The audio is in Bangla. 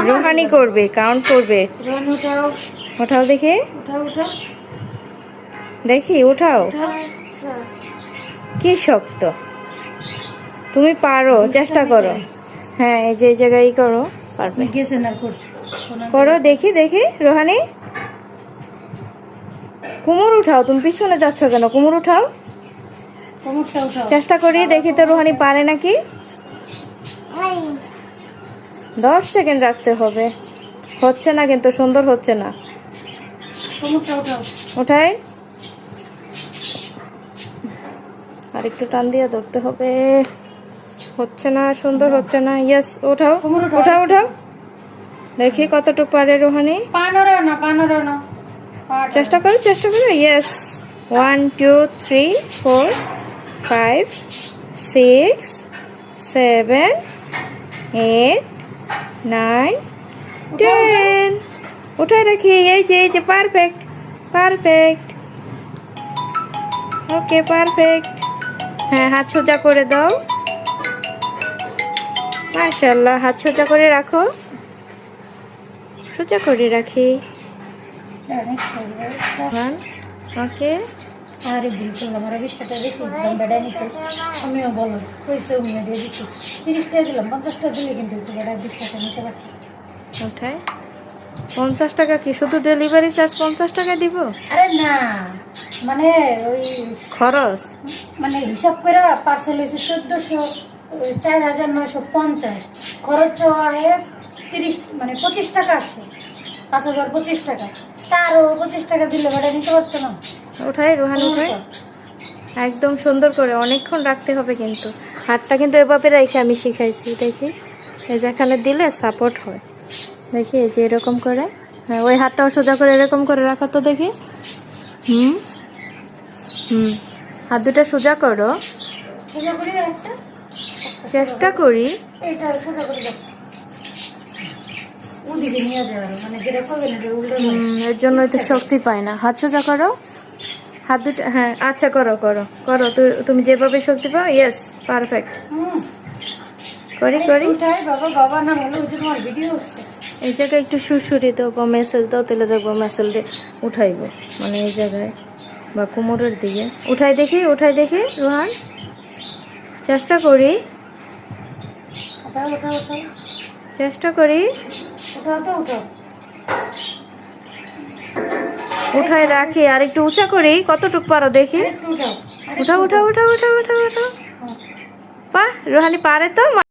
রোহানি করবে, কাউন্ট করবে। উঠাও দেখি, দেখি উঠাও। কি শক্ত, তুমি পারো, চেষ্টা করো। হ্যাঁ, এই যে জায়গায় করো, পারবে। করো দেখি, দেখি রোহানি। কুমোর উঠাও, তুমি পিছনে যাচ্ছ কেন? কুমোর উঠাও, চেষ্টা করি দেখি তো রোহানি পারে নাকি। 10 সেকেন্ড রাখতে হবে। হচ্ছে না কিন্তু, সুন্দর হচ্ছে না। উঠাই, আর একটু টান দিয়ে ধরতে হবে। হচ্ছে না, সুন্দর হচ্ছে না। ইয়েস, উঠাও উঠাও উঠাও, দেখি কতটুকু পারে রোহানি। চেষ্টা করো, চেষ্টা করো। ইয়েস, 1 2 3 4 5 6 7 8 9 10। উঠাই রাখি, এই যে পারফেক্ট, পারফেক্ট। ওকে, পারফেক্ট। হ্যাঁ, হাত সোজা করে দাও। মাশাআল্লাহ, হাত সোজা করে রাখো। সোজা করে রাখি। ওকে। আরে ভুল করলাম, আর 20 টাকা বেশি দাম বেড়াই নিত। আমিও বলো কইছে উমিয়া দিয়ে দিচ্ছি, 30 টাকা দিলাম, 50 টাকা দিলে কিন্তু একটু বেড়াই 20 টাকা নিতে পারতাম। ওঠাই 50 টাকা কি শুধু ডেলিভারি চার্জ 50 টাকা দিব? আরে না, মানে ওই খরচ, মানে হিসাব করে পার্সেল হয়েছে 1400, 4950, খরচ হয় 30, মানে 25 টাকা আছে, 5025 টাকা। তারও 25 টাকা দিলে বেড়াই নিতে পারতো না। উঠাই রোহান, উঠাই একদম সুন্দর করে। অনেকক্ষণ রাখতে হবে কিন্তু, হাতটা কিন্তু এভাবে রেখে আমি শিখাইছি। দেখি, এই যেখানে দিলে সাপোর্ট হয়। দেখি এই যে এরকম করে। হ্যাঁ, ওই হাতটাও সোজা করে এরকম করে রাখো তো দেখি। হুম হুম, হাত দুটা সোজা করো। সোজা করে একটা চেষ্টা করি। এটা সোজা করে দাও, ওদিকে নিয়ে যাবে, মানে যেটা করবে না উল্টো যাবে। এর জন্যই তো শক্তি পায় না। হাত সোজা করো, হাত দুটো। হ্যাঁ, আচ্ছা, করো করো করো, তুমি যেভাবে শক্তি পাও। Yes, perfect. করি করি। বাবা বাবা না হলো, ওই যে তোমার ভিডিও হচ্ছে। এই জায়গায় একটু সুরসুরি দাও বা মেসেজ দাও, তাহলে দেখবো মেসেজে উঠাইব। মানে এই জায়গায় বা কোমরের দিকে উঠাই দেখি, উঠাই দেখি রোহান। চেষ্টা করি, ওঠাও ওঠাও ওঠাও, চেষ্টা করি। ওঠাও তো ওঠাও। উঠাই রাখি, আর একটু উঁচা করি। কতটুকু পারো দেখি। একটু উঠাও, উঠাও উঠাও উঠাও উঠাও উঠাও উঠাও। বাহ, রোহানি পারে তো।